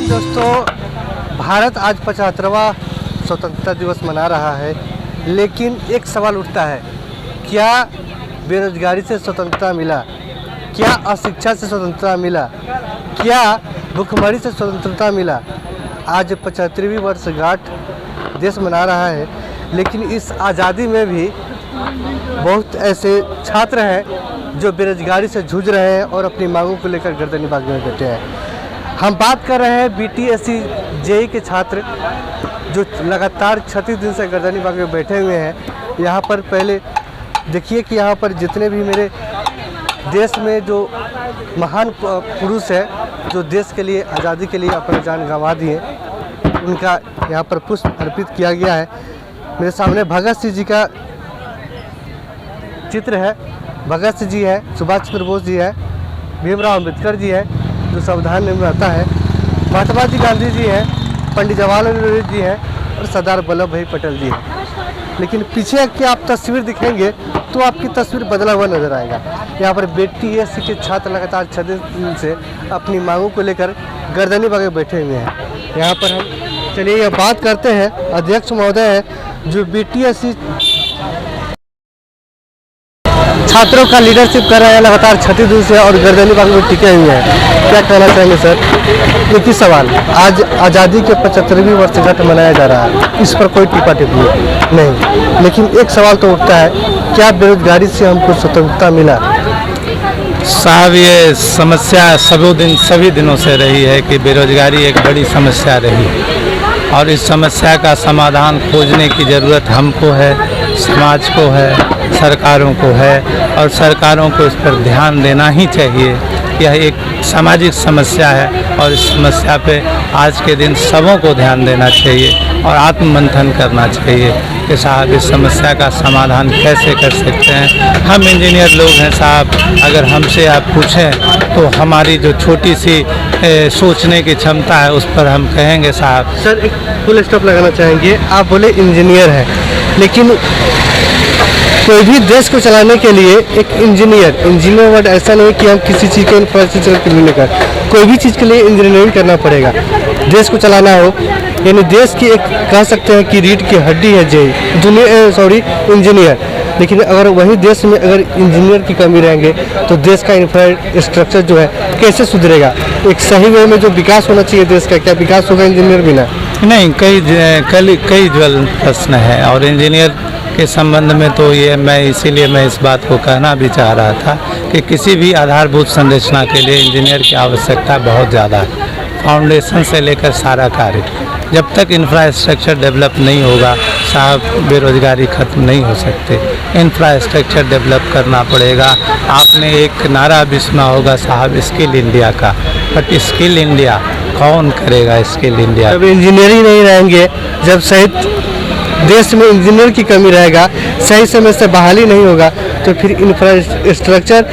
दोस्तों, भारत आज 75वां स्वतंत्रता दिवस मना रहा है, लेकिन एक सवाल उठता है, क्या बेरोजगारी से स्वतंत्रता मिला? क्या अशिक्षा से स्वतंत्रता मिला? क्या भुखमरी से स्वतंत्रता मिला? आज 75वीं वर्षगांठ देश मना रहा है, लेकिन इस आज़ादी में भी बहुत ऐसे छात्र हैं जो बेरोजगारी से जूझ रहे हैं और अपनी मांगों को लेकर गर्दनी बांधे में बैठे हैं। हम बात कर रहे हैं बीटीएससी जेई के छात्र जो लगातार 36 दिन से गर्दनी बांध में बैठे हुए हैं। यहाँ पर पहले देखिए कि यहाँ पर जितने भी मेरे देश में जो महान पुरुष हैं जो देश के लिए आज़ादी के लिए अपनी जान गंवा दिए, उनका यहाँ पर पुष्प अर्पित किया गया है। मेरे सामने भगत सिंह जी का चित्र है। भगत सिंह जी है, सुभाष चंद्र बोस जी है, भीमराव अम्बेडकर जी है जो संविधान में आता है, महात्मा जी गांधी जी हैं, पंडित जवाहरलाल नेहरू जी हैं और सरदार वल्लभ भाई पटेल जी हैं। लेकिन पीछे की आप तस्वीर दिखेंगे तो आपकी तस्वीर बदला हुआ नजर आएगा। यहाँ पर बीटीएससी के छात्र लगातार 6 दिन से अपनी मांगों को लेकर गर्दनी बांधे बैठे हुए हैं। यहाँ पर हम चलिए यह बात करते हैं, अध्यक्ष महोदय हैं जो बीटीएससी छात्रों का लीडरशिप कर रहे हैं लगातार 36 दिन से और गर्दनी बांध में टिके हुए हैं। क्या कहना चाहेंगे सर? एक ही सवाल, आज आज़ादी के 75वीं वर्षगांठ मनाया जा रहा है, इस पर कोई टिप्पणी टिप्पणी नहीं, लेकिन एक सवाल तो उठता है, क्या बेरोजगारी से हमको स्वतंत्रता मिला? साहब, ये समस्या सभी दिनों से रही है कि बेरोजगारी एक बड़ी समस्या रही और इस समस्या का समाधान खोजने की ज़रूरत हमको है, समाज को है, सरकारों को है और सरकारों को इस पर ध्यान देना ही चाहिए। यह एक सामाजिक समस्या है और इस समस्या पे आज के दिन सबों को ध्यान देना चाहिए और आत्ममंथन करना चाहिए कि साहब इस समस्या का समाधान कैसे कर सकते हैं। हम इंजीनियर लोग हैं साहब, अगर हमसे आप पूछें तो हमारी जो छोटी सी सोचने की क्षमता है उस पर हम कहेंगे साहब। सर, एक फुल स्टॉप लगाना चाहेंगे। आप बोले इंजीनियर हैं, लेकिन कोई भी देश को चलाने के लिए एक इंजीनियर वर्ड ऐसा नहीं कि हम किसी चीज़ के इंफ्रास्ट्रक्चर के लिए कर, कोई भी चीज़ के लिए इंजीनियरिंग करना पड़ेगा। देश को चलाना हो यानी देश की एक कह सकते हैं कि रीढ़ की हड्डी है इंजीनियर। लेकिन अगर वही देश में अगर इंजीनियर की कमी रहेंगे तो देश का इंफ्रास्ट्रक्चर जो है कैसे सुधरेगा? एक सही वे में जो विकास होना चाहिए देश का, क्या विकास होगा इंजीनियर बिना? नहीं, कई ज्वलंत प्रश्न है और इंजीनियर के संबंध में तो इसीलिए मैं इस बात को कहना भी चाह रहा था कि किसी भी आधारभूत संरचना के लिए इंजीनियर की आवश्यकता बहुत ज़्यादा है। फाउंडेशन से लेकर सारा कार्य, जब तक इंफ्रास्ट्रक्चर डेवलप नहीं होगा साहब बेरोजगारी ख़त्म नहीं हो सकते। इंफ्रास्ट्रक्चर डेवलप करना पड़ेगा। आपने एक नारा भी सुना होगा साहब स्किल इंडिया का, बट स्किल इंडिया कौन करेगा? स्किल इंडिया जब इंजीनियर ही नहीं रहेंगे, जब सही देश में इंजीनियर की कमी रहेगा, सही समय से बहाली नहीं होगा, तो फिर इंफ्रास्ट्रक्चर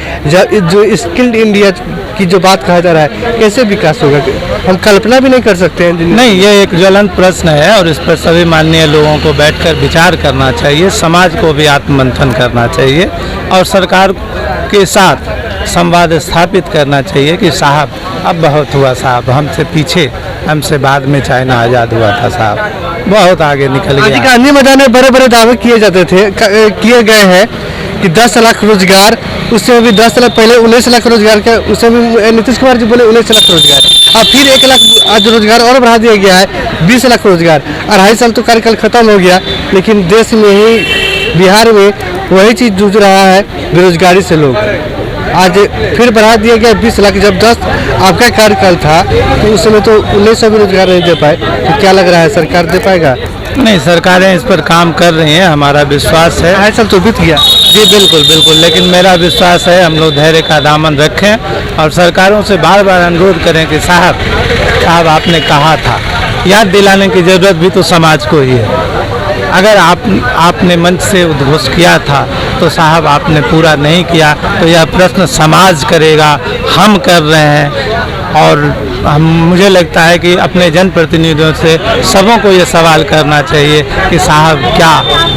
जो स्किल्ड इंडिया की जो बात कहा जा रहा है कैसे विकास होगा? हम कल्पना भी नहीं कर सकते हैं। नहीं, ये एक ज्वलंत प्रश्न है और इस पर सभी माननीय लोगों को बैठकर विचार करना चाहिए, समाज को भी आत्ममंथन करना चाहिए और सरकार के साथ संवाद स्थापित करना चाहिए कि साहब अब बहुत हुआ साहब, हमसे पीछे, हमसे बाद में चाइना आज़ाद हुआ था साहब, बहुत आगे निकल गया। गांधी मैदान में बड़े बड़े दावे किए गए हैं कि 10 लाख रोजगार, उसमें भी 10 लाख पहले 19 लाख रोजगार का, उसमें भी नीतीश कुमार जी बोले 19 लाख रोजगार, अब फिर 1 लाख आज रोजगार और बढ़ा दिया गया है 20 लाख रोजगार। 2.5 साल तो कार्यकाल खत्म हो गया, लेकिन देश में ही बिहार में वही चीज़ जूझ रहा है बेरोजगारी से लोग। आज फिर बढ़ा दिया गया 20 लाख, जब 10 आपका कार्यकाल था तो उस समय तो 19 भी रोजगार नहीं दे पाए। तो क्या लग रहा है सरकार दे पाएगा? नहीं, सरकारें इस पर काम कर रही हैं, हमारा विश्वास है। 2.5 साल तो बीत गया जी, बिल्कुल बिल्कुल, लेकिन मेरा विश्वास है हम लोग धैर्य का दामन रखें और सरकारों से बार बार अनुरोध करें कि साहब आपने कहा था। याद दिलाने की ज़रूरत भी तो समाज को ही है। अगर आपने मंच से उद्घोष किया था तो साहब आपने पूरा नहीं किया तो यह प्रश्न समाज करेगा, हम कर रहे हैं और मुझे लगता है कि अपने जनप्रतिनिधियों से सबों को ये सवाल करना चाहिए कि साहब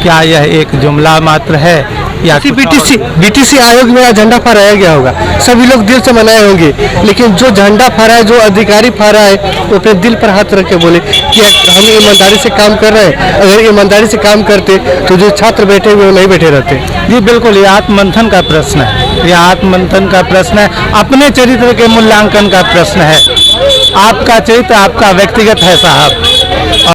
क्या यह एक जुमला मात्र है या किसी कुछ और। बीटीसी आयोग में झंडा फहराया गया होगा, सभी लोग दिल से मनाए होंगे, लेकिन जो झंडा फहरा है, जो अधिकारी फहरा है, वो अपने दिल पर हाथ रख के बोले कि हम ईमानदारी से काम कर रहे हैं। अगर ईमानदारी से काम करते तो जो छात्र बैठे हुए वो नहीं बैठे रहते। जी बिल्कुल, ये आत्ममंथन का प्रश्न है, ये आत्ममंथन का प्रश्न है, अपने चरित्र के मूल्यांकन का प्रश्न है। आपका चरित्र आपका व्यक्तिगत है साहब।